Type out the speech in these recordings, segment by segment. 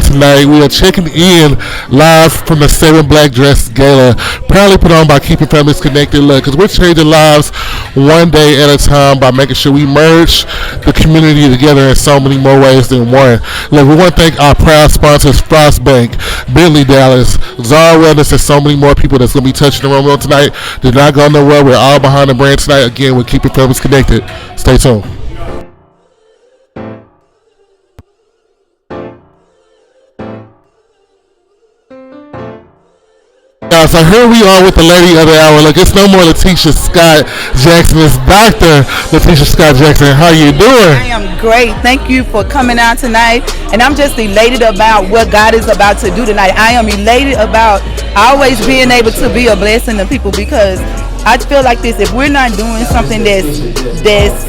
tonight. We are checking in live from the 7 Black Dress Gala, proudly put on by Keeping Families Connected. Look, because we're changing lives one day at a time by making sure we merge the community together in so many more ways than one. Look, we want to thank our proud sponsors, Frost Bank, Bentley Dallas, Zara Wellness, and so many more people that's going to be touching the room tonight. Do not go nowhere. We're all behind the brand tonight. Again, we're Keeping Families Connected. Stay tuned. So here we are with the lady of the hour. Look, it's no more Letitia Scott Jackson. It's Dr. Letitia Scott Jackson. How you doing? I am great. Thank you for coming out tonight. And I'm just elated about what God is about to do tonight. I am elated about always being able to be a blessing to people, because I feel like this: if we're not doing something that's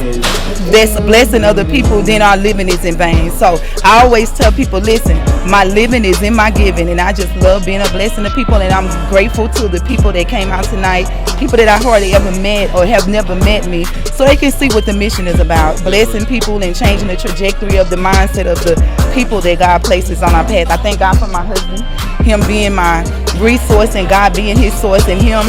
blessing other people, then our living is in vain. So I always tell people, listen, my living is in my giving, and I just love being a blessing to people. And I'm grateful to the people that came out tonight, people that I hardly ever met or have never met me, so they can see what the mission is about: blessing people and changing the trajectory of the mindset of the people that God places on our path. I thank God for my husband, him being my resource and God being his source, and him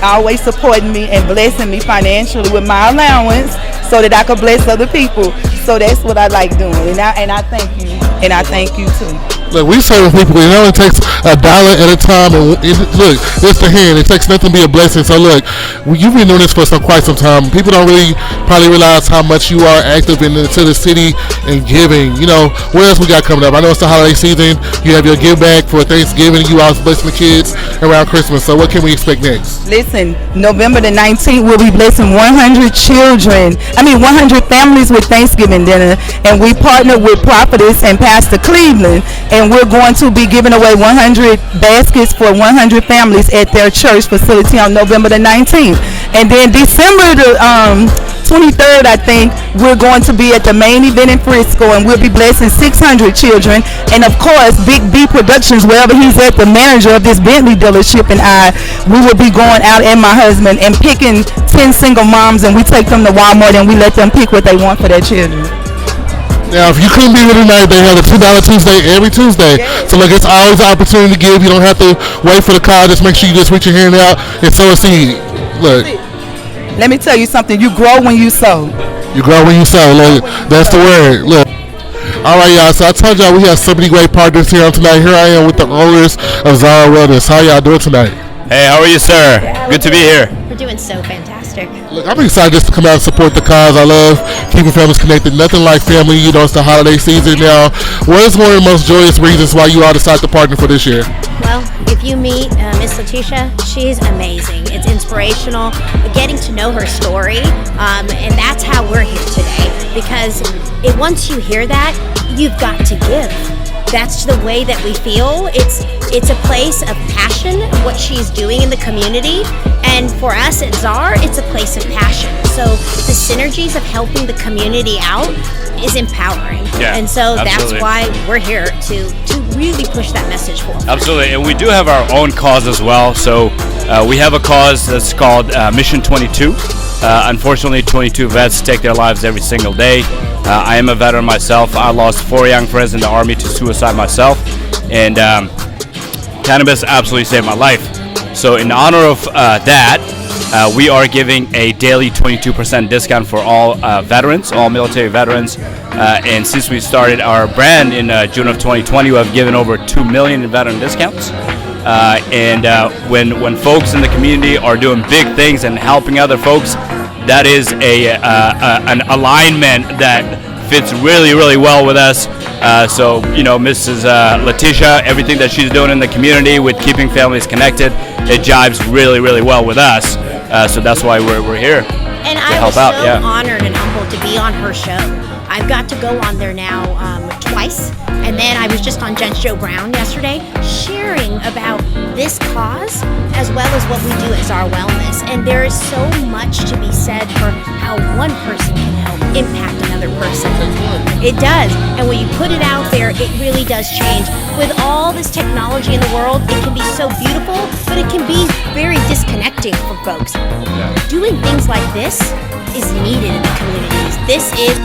always supporting me and blessing me financially with my allowance so that I could bless other people. So that's what I like doing, and I thank you, and I thank you too. Look, we serving people. It only takes $1 at a time, and look, it's the hand. It takes nothing to be a blessing. So look, you've been doing this for quite some time. People don't really probably realize how much you are active into the city and giving. You know, what else we got coming up? I know it's the holiday season. You have your give back for Thanksgiving. You also blessing the kids around Christmas. So what can we expect next? Listen, November the 19th, we'll be blessing 100 families with Thanksgiving dinner, and we partner with Prophetess and Pastor Cleveland, and we're going to be giving away 100 baskets for 100 families at their church facility on November the 19th. And then December the 23rd, I think, we're going to be at the main event in Frisco, and we'll be blessing 600 children. And of course, Big B Productions, wherever he's at, the manager of this Bentley dealership, and we will be going out, and my husband, and picking 10 single moms, and we take them to Walmart and we let them pick what they want for their children. Now, if you couldn't be here tonight, they have a $2 Tuesday every Tuesday. Yes. So, look, it's always an opportunity to give. You don't have to wait for the call. Just make sure you just reach your hand out and sow a seed. Look. Let me tell you something. You grow when you sow. You grow when you sow. Look, that's the word. Look. All right, y'all. So I told y'all we have so many great partners here on tonight. Here I am with the owners of Zara Wellness. How y'all doing tonight? Hey, how are you, sir? Yeah, good to be here. We're doing so fantastic. Look, I'm excited just to come out and support the cause. I love keeping families connected. Nothing like family. You know, it's the holiday season now. What is one of the most joyous reasons why you all decided to partner for this year? Well, if you meet Miss Letitia, she's amazing. It's inspirational. Getting to know her story, and that's how we're here today. Because once you hear that, you've got to give. That's the way that we feel. It's a place of passion, what she's doing in the community. And for us at ZAR, it's a place of passion. So the synergies of helping the community out is empowering. Yeah, and so absolutely. That's why we're here to really push that message forward. Absolutely, and we do have our own cause as well. So we have a cause that's called Mission 22. Unfortunately, 22 vets take their lives every single day. I am a veteran myself. I lost 4 young friends in the Army to suicide myself, and cannabis absolutely saved my life. So in honor of that, we are giving a daily 22% discount for all veterans, all military veterans. And since we started our brand in June of 2020, we have given over 2 million in veteran discounts. When folks in the community are doing big things and helping other folks, that is an alignment that fits really, really well with us. So, you know, Mrs. Letitia, everything that she's doing in the community with keeping families connected, it jives really, really well with us. So that's why we're here. And I was so honored and humbled to be on her show. I've got to go on there now twice, and then I was just on Judge Joe Brown yesterday sharing about this cause as well as what we do as our wellness. And there is so much to be said for how one person can help impact another person. It does, and when you put it out there, it really does change. With all this technology in the world, it can be so beautiful, but it can be very disconnecting for folks. Doing things like this is needed in the communities. This is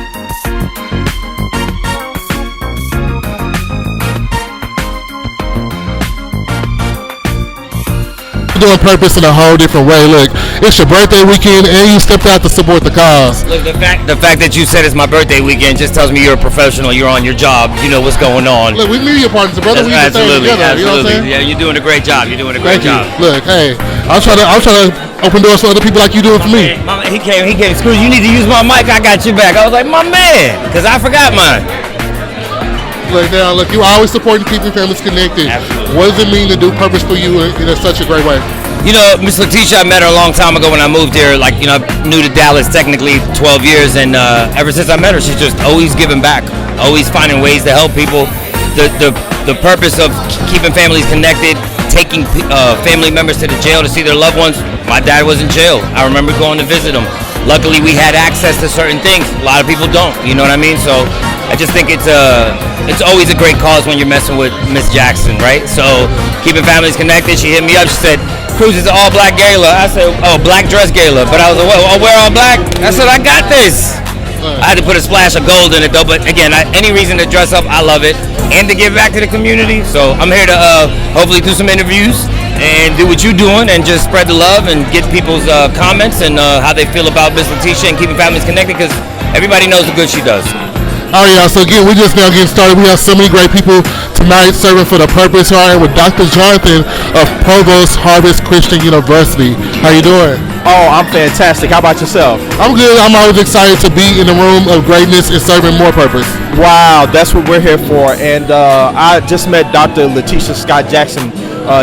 doing purpose in a whole different way. Look, it's your birthday weekend and you stepped out to support the cause. Look, the fact that you said it's my birthday weekend just tells me you're a professional. You're on your job. You know what's going on. Look, we media partners, brother. We Absolutely, together. absolutely. You know what I'm saying? Yeah, you're doing a great job. You're doing a great job. Look, hey, I'm trying to open doors for other people like you doing for me. He came. Screw, you need to use my mic. I got your back. I was like, my man, because I forgot mine. Look, you always supporting keeping families connected. Absolutely. What does it mean to do purpose for you in such a great way? You know, Miss Letitia, I met her a long time ago when I moved here. Like, you know, I'm new to Dallas technically 12 years, and ever since I met her, she's just always giving back, always finding ways to help people. The purpose of keeping families connected, taking family members to the jail to see their loved ones. My dad was in jail. I remember going to visit him. Luckily, we had access to certain things. A lot of people don't. You know what I mean? So I just think it's always a great cause when you're messing with Miss Jackson, right? So keeping families connected. She hit me up. She said, "Cruz is an all black gala." I said, "Oh, Black Dress Gala." But I was like, "Well, we're all black." I said, "I got this." I had to put a splash of gold in it though. But again, any reason to dress up, I love it, and to give back to the community. So I'm here to hopefully do some interviews and do what you're doing and just spread the love and get people's comments and how they feel about Miss Letitia and keeping families connected, because everybody knows the good she does. All right, y'all. So again, we're just now getting started. We have so many great people tonight serving for the purpose. Starting with Dr. Jonathan of Provost Harvest Christian University. How you doing? Oh, I'm fantastic. How about yourself? I'm good. I'm always excited to be in the room of greatness and serving more purpose. Wow, that's what we're here for. And I just met Dr. Letitia Scott Jackson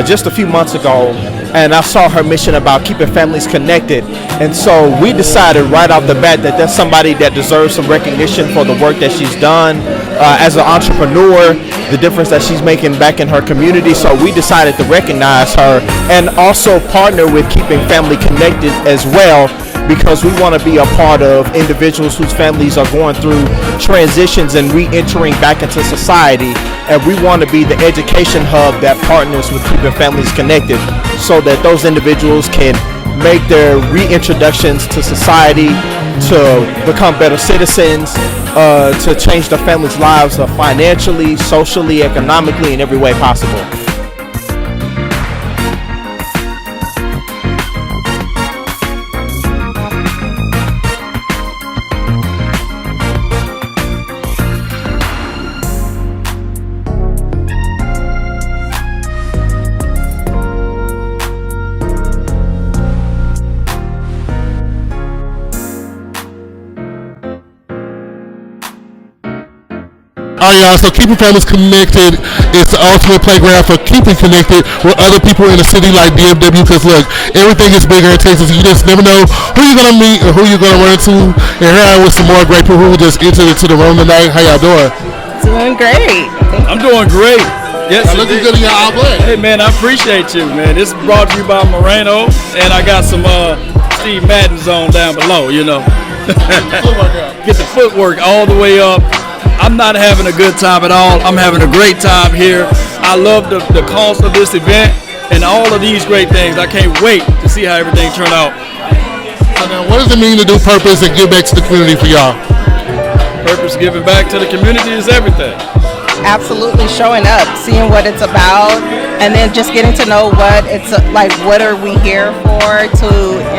just a few months ago, and I saw her mission about keeping families connected. And so we decided right off the bat that that's somebody that deserves some recognition for the work that she's done as an entrepreneur, the difference that she's making back in her community. So we decided to recognize her and also partner with keeping family connected as well, because we want to be a part of individuals whose families are going through transitions and re-entering back into society. And we want to be the education hub that partners with keeping families connected, so that those individuals can make their reintroductions to society, to become better citizens, to change their families' lives financially, socially, economically, in every way possible. All right, y'all. So keeping families connected is the ultimate playground for keeping connected with other people in the city like DFW. Because look, everything is bigger in Texas. You just never know who you're gonna meet or who you're gonna run into. And here I am with some more great people who just entered into the room tonight. How y'all doing? Doing great. I'm doing great. Yes, Y'all looking good in your all black. Hey man, I appreciate you, man. This is brought to you by Moreno, and I got some Steve Madden's on down below, you know. Get the footwork all the way up. I'm not having a good time at all. I'm having a great time here. I love the cause of this event and all of these great things. I can't wait to see how everything turned out. So now, what does it mean to do purpose and give back to the community for y'all? Purpose, giving back to the community is everything. Absolutely showing up, seeing what it's about, and then just getting to know what it's like. What are we here for? To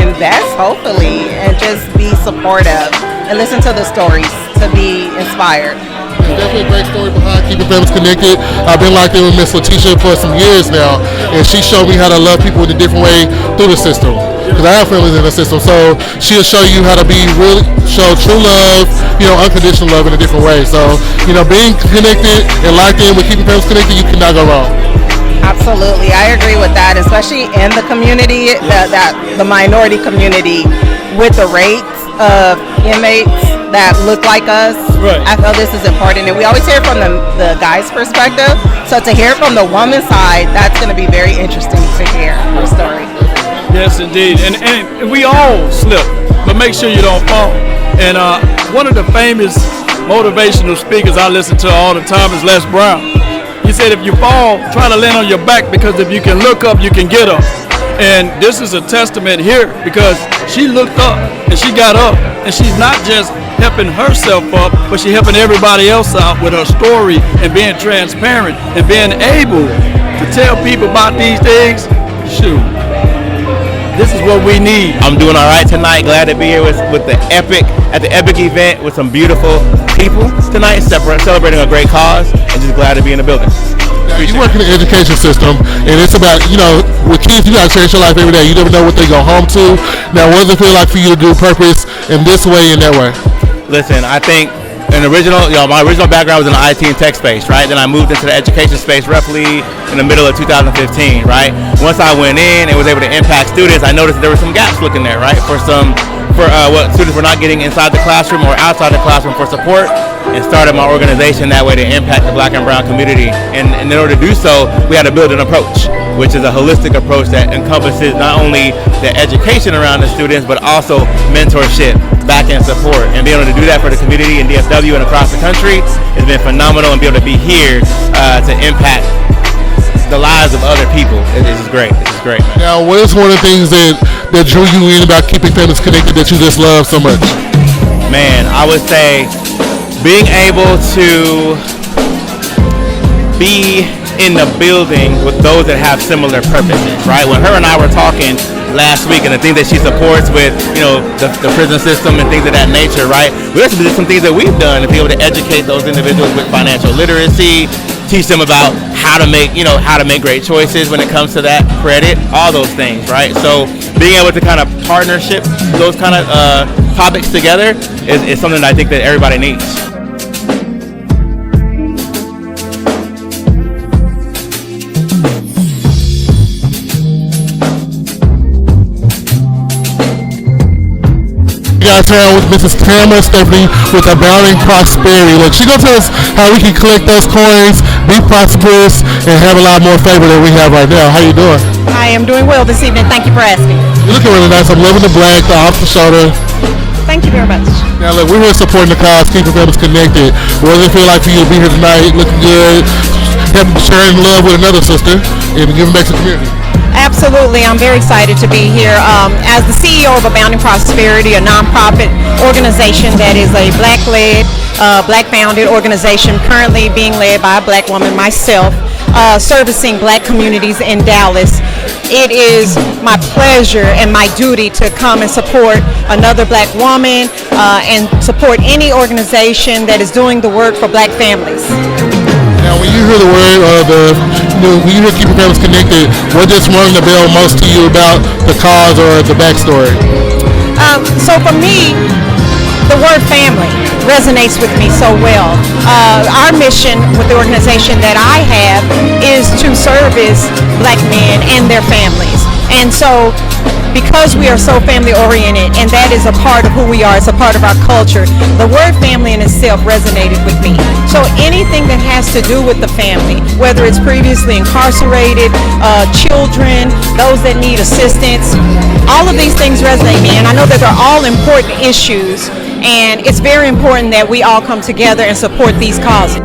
invest, hopefully, and just be supportive and listen to the stories to be inspired. Definitely a great story behind keeping families connected. I've been locked in with Miss Letitia for some years now, and she showed me how to love people in a different way through the system. Because I have families in the system, so she'll show you how to show true love, unconditional love in a different way. So, being connected and locked in with keeping families connected, you cannot go wrong. Absolutely, I agree with that, especially in the community, the minority community, with the rates of inmates that look like us. Right. I feel this is important, and we always hear from the guy's perspective. So to hear from the woman's side, that's going to be very interesting to hear her story. Yes, indeed. And we all slip, but make sure you don't fall. And one of the famous motivational speakers I listen to all the time is Les Brown. He said, if you fall, try to land on your back, because if you can look up, you can get up. And this is a testament here, because she looked up and she got up, and she's not just helping herself up, but she's helping everybody else out with her story and being transparent and being able to tell people about these things. Shoot, This is what we need. I'm doing all right tonight. Glad to be here with the epic event with some beautiful people tonight, celebrating a great cause, and just glad to be in the building. You work in the education system, and it's about, with kids, you got to change your life every day. You never know what they go home to. Now, what does it feel like for you to do purpose in this way and that way? Listen, I think my original background was in the IT and tech space, right? Then I moved into the education space roughly in the middle of 2015, right? Once I went in and was able to impact students, I noticed there were some gaps looking there, right? For what students were not getting inside the classroom or outside the classroom for support, and started my organization that way to impact the Black and brown community. And in order to do so, we had to build an approach, which is a holistic approach that encompasses not only the education around the students, but also mentorship, back end support. And being able to do that for the community in DFW and across the country has been phenomenal, and be able to be here to impact the lives of other people. This is great. This is great, man. Now, what is one of the things that drew you in about keeping families connected that you just love so much? Man, I would say being able to be in the building with those that have similar purposes, right? When her and I were talking last week, and the things that she supports with, the prison system and things of that nature, right? We also did some things that we've done to be able to educate those individuals with financial literacy, teach them about how to make great choices when it comes to that credit, all those things, right? So being able to kind of partnership those kind of topics together is something that I think that everybody needs. Guys, here with Mrs. Tamara Stephanie with Abounding Prosperity. Look, she's gonna tell us how we can collect those coins, be prosperous, and have a lot more favor than we have right now. How you doing? I am doing well this evening. Thank you for asking. You're looking really nice. I'm loving the black, the off the shoulder. Thank you very much. Now look, we're here supporting the cause, keeping families connected. What does it feel like for you to be here tonight, looking good, sharing love with another sister, and giving back to the community? Absolutely. I'm very excited to be here. As the CEO of Abounding Prosperity, a nonprofit organization that is a Black-led, Black-founded organization currently being led by a Black woman, myself, servicing Black communities in Dallas. It is my pleasure and my duty to come and support another Black woman and support any organization that is doing the work for Black families. Now, when you hear the word when you hear keeping families connected, what just rung the bell most to you about the cause or the backstory? So for me, the word family resonates with me so well. Our mission with the organization that I have is to service Black men and their families. And so because we are so family oriented, and that is a part of who we are, it's a part of our culture, the word family in itself resonated with me. So anything that has to do with the family, whether it's previously incarcerated, children, those that need assistance, all of these things resonate with me, and I know that they're all important issues, and it's very important that we all come together and support these causes.